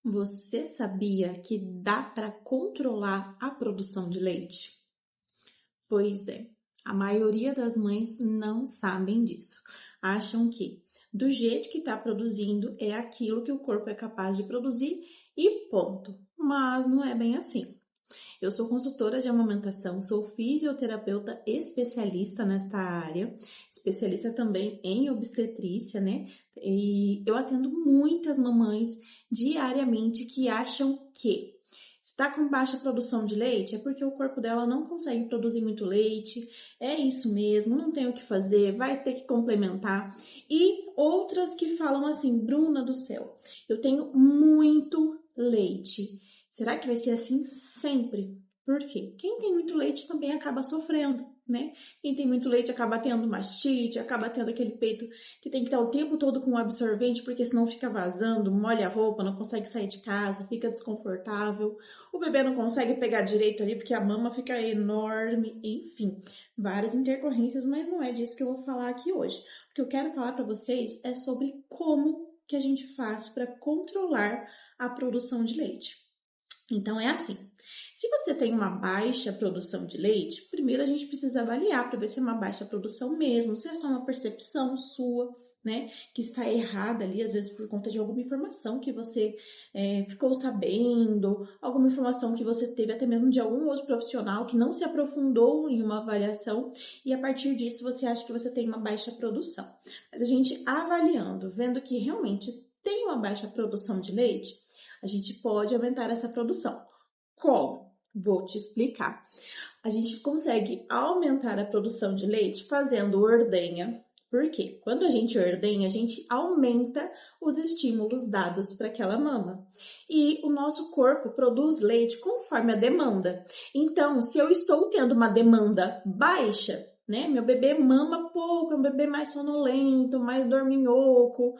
Você sabia que dá para controlar a produção de leite? Pois é, a maioria das mães não sabem disso. Acham que do jeito que está produzindo é aquilo que o corpo é capaz de produzir e ponto. Mas não é bem assim. Eu sou consultora de amamentação, sou fisioterapeuta especialista nesta área, especialista também em obstetrícia, né? E eu atendo muitas mamães diariamente que acham que se está com baixa produção de leite é porque o corpo dela não consegue produzir muito leite, é isso mesmo, não tem o que fazer, vai ter que complementar. E outras que falam assim, Bruna do céu, eu tenho muito leite. Será que vai ser assim sempre? Por quê? Quem tem muito leite também acaba sofrendo, né? Quem tem muito leite acaba tendo mastite, acaba tendo aquele peito que tem que estar o tempo todo com absorvente, porque senão fica vazando, molha a roupa, não consegue sair de casa, fica desconfortável. O bebê não consegue pegar direito ali porque a mama fica enorme, enfim, várias intercorrências, mas não é disso que eu vou falar aqui hoje. O que eu quero falar para vocês é sobre como que a gente faz para controlar a produção de leite. Então, é assim, se você tem uma baixa produção de leite, primeiro a gente precisa avaliar para ver se é uma baixa produção mesmo, se é só uma percepção sua, né, que está errada ali, às vezes por conta de alguma informação que você ficou sabendo, alguma informação que você teve até mesmo de algum outro profissional que não se aprofundou em uma avaliação e a partir disso você acha que você tem uma baixa produção. Mas a gente avaliando, vendo que realmente tem uma baixa produção de leite, a gente pode aumentar essa produção. Como? Vou te explicar. A gente consegue aumentar a produção de leite fazendo ordenha. Por quê? Quando a gente ordenha, a gente aumenta os estímulos dados para aquela mama. E o nosso corpo produz leite conforme a demanda. Então, se eu estou tendo uma demanda baixa, né? Meu bebê mama pouco, é um bebê mais sonolento, mais dorminhoco,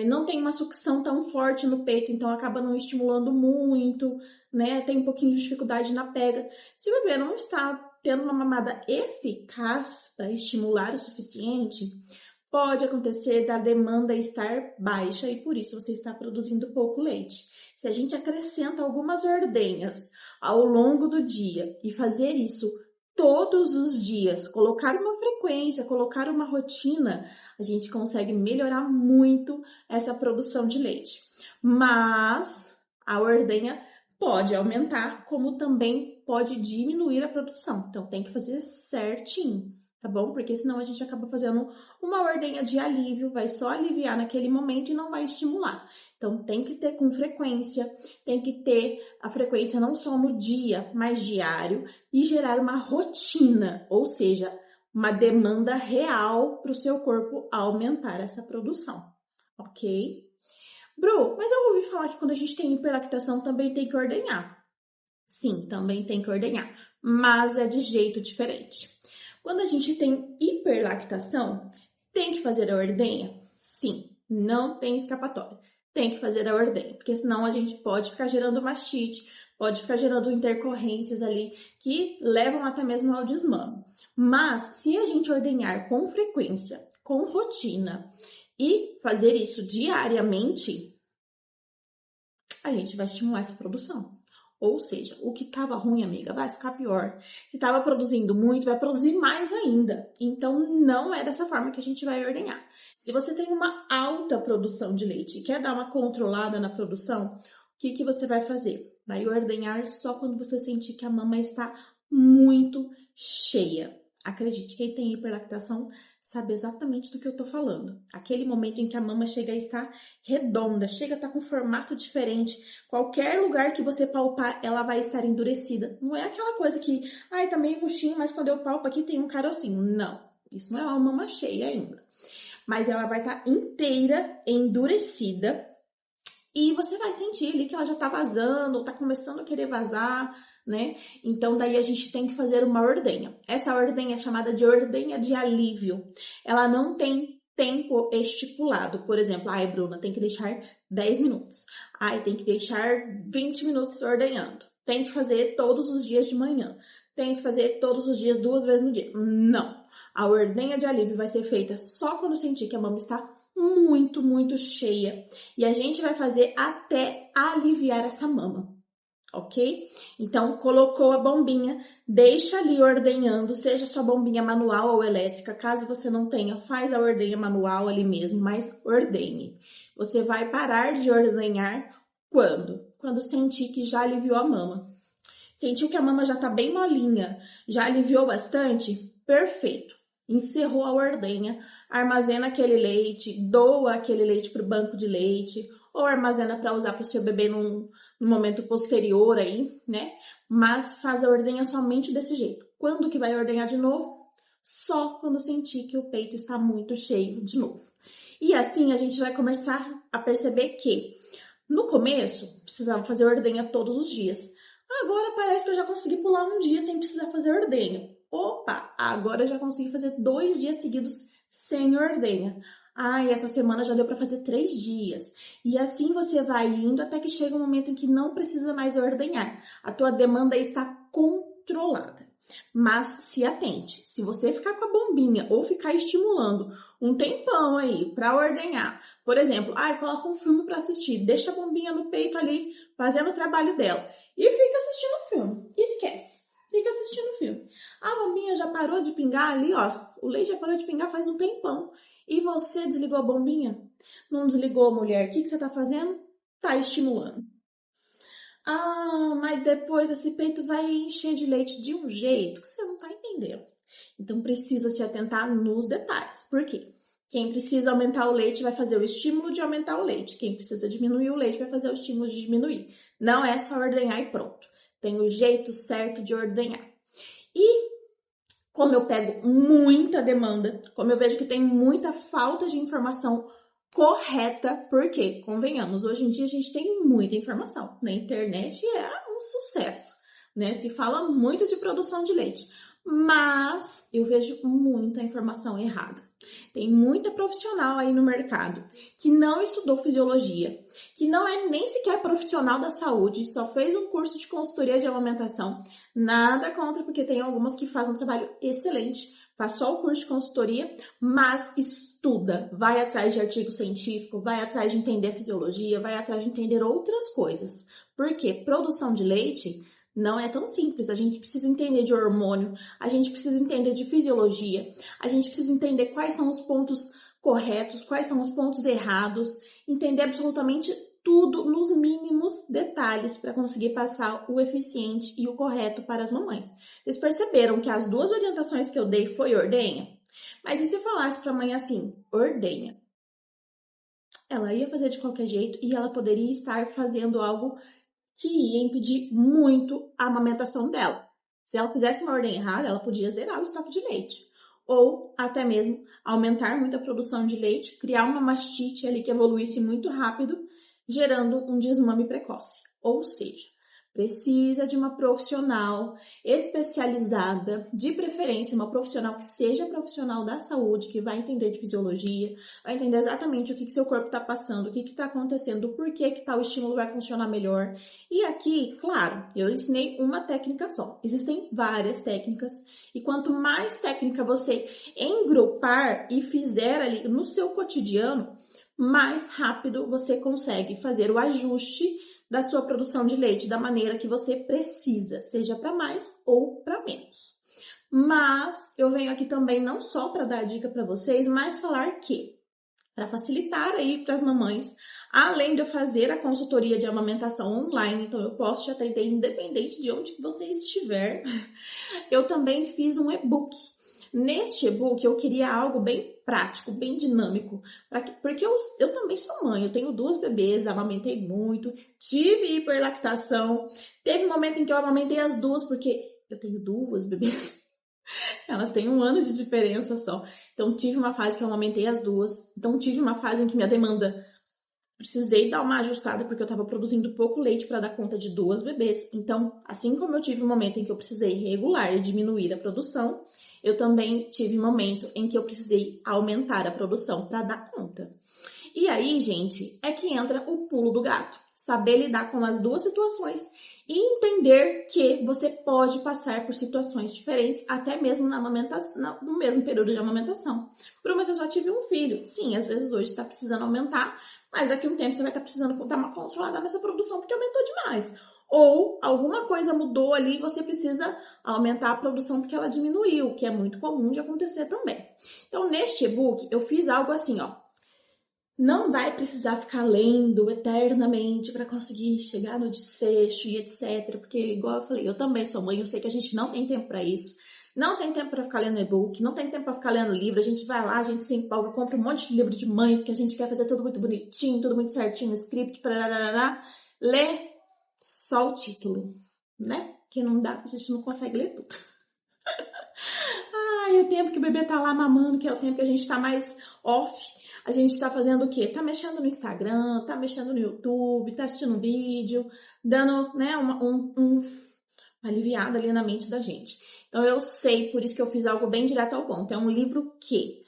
não tem uma sucção tão forte no peito, então acaba não estimulando muito, né? Tem um pouquinho de dificuldade na pega. Se o bebê não está tendo uma mamada eficaz para estimular o suficiente, pode acontecer da demanda estar baixa e por isso você está produzindo pouco leite. Se a gente acrescenta algumas ordenhas ao longo do dia e fazer isso todos os dias, colocar uma frequência, colocar uma rotina, a gente consegue melhorar muito essa produção de leite. Mas a ordenha pode aumentar, como também pode diminuir a produção. Então tem que fazer certinho, tá bom? Porque senão a gente acaba fazendo uma ordenha de alívio, vai só aliviar naquele momento e não vai estimular. Então tem que ter com frequência, tem que ter a frequência não só no dia, mas diário e gerar uma rotina, ou seja, uma demanda real para o seu corpo aumentar essa produção, ok? Bru, mas eu ouvi falar que quando a gente tem hiperlactação também tem que ordenhar. Sim, também tem que ordenhar, mas é de jeito diferente. Quando a gente tem hiperlactação, tem que fazer a ordenha? Sim, não tem escapatória. Tem que fazer a ordenha, porque senão a gente pode ficar gerando mastite, pode ficar gerando intercorrências ali que levam até mesmo ao desmame. Mas se a gente ordenhar com frequência, com rotina e fazer isso diariamente, a gente vai estimular essa produção. Ou seja, o que estava ruim, amiga, vai ficar pior. Se estava produzindo muito, vai produzir mais ainda. Então, não é dessa forma que a gente vai ordenhar. Se você tem uma alta produção de leite e quer dar uma controlada na produção, o que você vai fazer? Vai ordenhar só quando você sentir que a mama está muito cheia. Acredite, quem tem hiperlactação sabe exatamente do que eu tô falando. Aquele momento em que a mama chega a estar redonda, chega a estar com formato diferente. Qualquer lugar que você palpar, ela vai estar endurecida. Não é aquela coisa que, ai, tá meio murchinho, mas quando eu palpo aqui tem um carocinho. Não, isso não é uma mama cheia ainda. Mas ela vai estar inteira, endurecida. E você vai sentir ali que ela já tá vazando, ou tá começando a querer vazar, né? Então, daí a gente tem que fazer uma ordenha. Essa ordenha é chamada de ordenha de alívio. Ela não tem tempo estipulado. Por exemplo, ai, Bruna, tem que deixar 10 minutos. Ai, tem que deixar 20 minutos ordenhando. Tem que fazer todos os dias de manhã. Tem que fazer todos os dias 2 vezes no dia. Não. A ordenha de alívio vai ser feita só quando sentir que a mama está muito, muito cheia. E a gente vai fazer até aliviar essa mama, ok? Então, colocou a bombinha, deixa ali ordenhando, seja sua bombinha manual ou elétrica. Caso você não tenha, faz a ordenha manual ali mesmo, mas ordenhe. Você vai parar de ordenhar quando? Quando sentir que já aliviou a mama. Sentiu que a mama já tá bem molinha, já aliviou bastante? Perfeito. Encerrou a ordenha, armazena aquele leite, doa aquele leite para o banco de leite, ou armazena para usar para o seu bebê num momento posterior aí, né? Mas faz a ordenha somente desse jeito. Quando que vai ordenhar de novo? Só quando sentir que o peito está muito cheio de novo. E assim a gente vai começar a perceber que no começo precisava fazer ordenha todos os dias. Agora parece que eu já consegui pular um dia sem precisar fazer ordenha. Opa, agora eu já consegui fazer 2 dias seguidos sem ordenha. Ai, essa semana já deu para fazer 3 dias. E assim você vai indo até que chega um momento em que não precisa mais ordenhar. A tua demanda está controlada. Mas se atente, se você ficar com a bombinha ou ficar estimulando um tempão aí para ordenhar, por exemplo, coloca um filme para assistir, deixa a bombinha no peito ali, fazendo o trabalho dela e fica assistindo o filme, esquece, fica assistindo o filme. A bombinha já parou de pingar ali, ó, o leite já parou de pingar faz um tempão e você desligou a bombinha? Não desligou, mulher, o que você tá fazendo? Tá estimulando. Mas depois esse peito vai encher de leite de um jeito que você não tá entendendo. Então precisa se atentar nos detalhes. Por quê? Quem precisa aumentar o leite vai fazer o estímulo de aumentar o leite. Quem precisa diminuir o leite vai fazer o estímulo de diminuir. Não é só ordenhar e pronto. Tem o jeito certo de ordenhar. E como eu pego muita demanda, como eu vejo que tem muita falta de informação correta, porque, convenhamos, hoje em dia a gente tem muita informação. Na internet é um sucesso, né? Se fala muito de produção de leite, mas eu vejo muita informação errada. Tem muita profissional aí no mercado que não estudou fisiologia, que não é nem sequer profissional da saúde, só fez um curso de consultoria de amamentação. Nada contra, porque tem algumas que fazem um trabalho excelente, faz só o curso de consultoria, mas estuda, vai atrás de artigo científico, vai atrás de entender a fisiologia, vai atrás de entender outras coisas. Porque produção de leite não é tão simples, a gente precisa entender de hormônio, a gente precisa entender de fisiologia, a gente precisa entender quais são os pontos corretos, quais são os pontos errados, entender absolutamente tudo nos mínimos detalhes para conseguir passar o eficiente e o correto para as mamães. Vocês perceberam que as 2 orientações que eu dei foi ordenha? Mas e se eu falasse para a mãe assim, ordenha? Ela ia fazer de qualquer jeito e ela poderia estar fazendo algo que ia impedir muito a amamentação dela. Se ela fizesse uma ordem errada, ela podia zerar o estoque de leite. Ou até mesmo aumentar muito a produção de leite, criar uma mastite ali que evoluísse muito rápido, gerando um desmame precoce. Ou seja, precisa de uma profissional especializada, de preferência uma profissional que seja profissional da saúde, que vai entender de fisiologia, vai entender exatamente o que seu corpo está passando, o que está acontecendo, o porquê que tal estímulo vai funcionar melhor. E aqui, claro, eu ensinei uma técnica só. Existem várias técnicas e quanto mais técnica você engrupar e fizer ali no seu cotidiano, mais rápido você consegue fazer o ajuste da sua produção de leite da maneira que você precisa, seja para mais ou para menos. Mas eu venho aqui também não só para dar dica para vocês, mas falar que, para facilitar aí para as mamães, além de eu fazer a consultoria de amamentação online, então eu posso te atender independente de onde você estiver, eu também fiz um e-book. Neste e-book eu queria algo bem prático, bem dinâmico, porque eu também sou mãe, eu tenho 2 bebês, amamentei muito, tive hiperlactação, teve um momento em que eu amamentei as 2, porque eu tenho 2 bebês, elas têm 1 ano de diferença só, então tive uma fase que eu amamentei as 2, então tive uma fase em que minha demanda, precisei dar uma ajustada porque eu estava produzindo pouco leite para dar conta de 2 bebês, então assim como eu tive um momento em que eu precisei regular e diminuir a produção, eu também tive um momento em que eu precisei aumentar a produção para dar conta. E aí, gente, é que entra o pulo do gato. saber lidar com as duas situações e entender que você pode passar por situações diferentes, até mesmo na amamentação, no mesmo período de amamentação. Mas eu já tive um filho. Sim, às vezes hoje está precisando aumentar, mas daqui a um tempo você vai estar precisando dar uma controlada nessa produção porque aumentou demais. Ou alguma coisa mudou ali e você precisa aumentar a produção porque ela diminuiu, que é muito comum de acontecer também. Então, neste e-book, eu fiz algo assim, ó. Não vai precisar ficar lendo eternamente para conseguir chegar no desfecho e etc. Porque, igual eu falei, eu também sou mãe, eu sei que a gente não tem tempo para isso. Não tem tempo para ficar lendo e-book, não tem tempo para ficar lendo livro. A gente vai lá, a gente se empolga, compra um monte de livro de mãe, porque a gente quer fazer tudo muito bonitinho, tudo muito certinho no script, parará. Lê só o título, né? Que não dá, a gente não consegue ler tudo. E o tempo que o bebê tá lá mamando, que é o tempo que a gente tá mais off, a gente tá fazendo o quê? Tá mexendo no Instagram, tá mexendo no YouTube, tá assistindo um vídeo, dando, né, uma aliviada ali na mente da gente. Então eu sei, por isso que eu fiz algo bem direto ao ponto. É um livro que,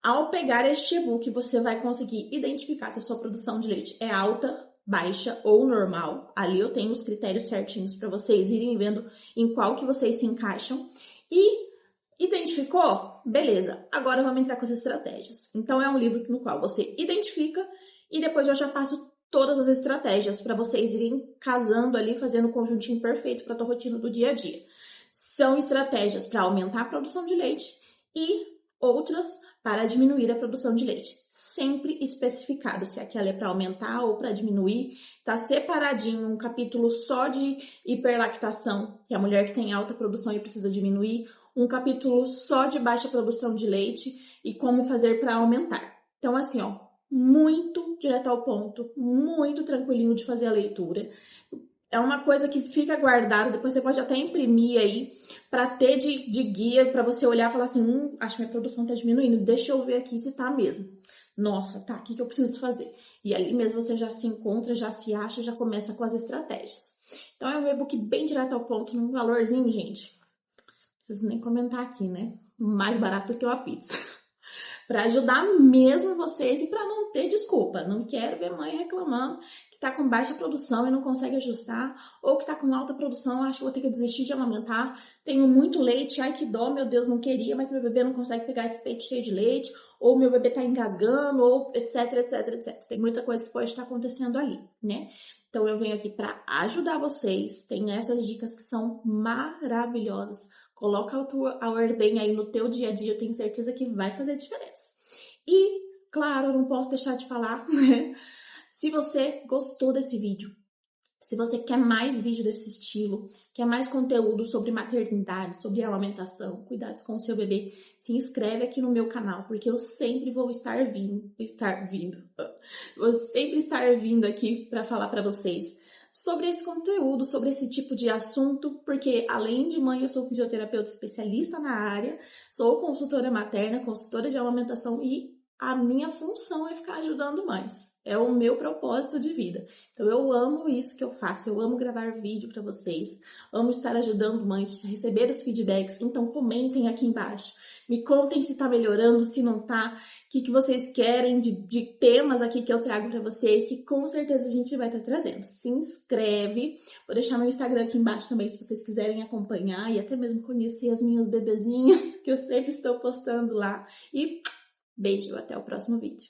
ao pegar este e-book, você vai conseguir identificar se a sua produção de leite é alta, baixa ou normal. Ali eu tenho os critérios certinhos para vocês irem vendo em qual que vocês se encaixam. E identificou? Beleza. Agora vamos entrar com as estratégias. Então é um livro no qual você identifica e depois eu já passo todas as estratégias para vocês irem casando ali, fazendo o conjuntinho perfeito para a tua rotina do dia a dia. São estratégias para aumentar a produção de leite e outras para diminuir a produção de leite. Sempre especificado se aquela é para aumentar ou para diminuir. Tá separadinho um capítulo só de hiperlactação, que é a mulher que tem alta produção e precisa diminuir. Um capítulo só de baixa produção de leite e como fazer para aumentar. Então, assim, ó, muito direto ao ponto, muito tranquilinho de fazer a leitura. É uma coisa que fica guardada, depois você pode até imprimir aí para ter de guia, para você olhar e falar assim, acho que minha produção tá diminuindo, deixa eu ver aqui se tá mesmo. Nossa, tá, o que eu preciso fazer? E ali mesmo você já se encontra, já se acha, já começa com as estratégias. Então é um e-book bem direto ao ponto, num valorzinho, gente. Não preciso nem comentar aqui, né? Mais barato do que uma pizza. Para ajudar mesmo vocês e para não ter desculpa. Não quero ver mãe reclamando que tá com baixa produção e não consegue ajustar, ou que tá com alta produção, acho que vou ter que desistir de amamentar. Tenho muito leite, ai que dó, meu Deus, não queria, mas meu bebê não consegue pegar esse peito cheio de leite, ou meu bebê tá engasgando, ou etc, etc, etc. Tem muita coisa que pode estar acontecendo ali, né? Então eu venho aqui para ajudar vocês. Tem essas dicas que são maravilhosas. Coloca a ordem aí no teu dia a dia, eu tenho certeza que vai fazer diferença. E, claro, eu não posso deixar de falar, né? Se você gostou desse vídeo, se você quer mais vídeo desse estilo, quer mais conteúdo sobre maternidade, sobre amamentação, cuidados com o seu bebê, se inscreve aqui no meu canal, porque eu sempre vou sempre estar vindo aqui para falar para vocês sobre esse conteúdo, sobre esse tipo de assunto, porque além de mãe, eu sou fisioterapeuta especialista na área, sou consultora materna, consultora de amamentação e a minha função é ficar ajudando mães. É o meu propósito de vida. Então eu amo isso que eu faço, eu amo gravar vídeo para vocês, amo estar ajudando mães a receber os feedbacks. Então comentem aqui embaixo, me contem se tá melhorando, se não tá, o que vocês querem de temas aqui que eu trago para vocês, que com certeza a gente vai estar trazendo. Se inscreve, vou deixar meu Instagram aqui embaixo também se vocês quiserem acompanhar e até mesmo conhecer as minhas bebezinhas, que eu sempre estou postando lá. E beijo, até o próximo vídeo.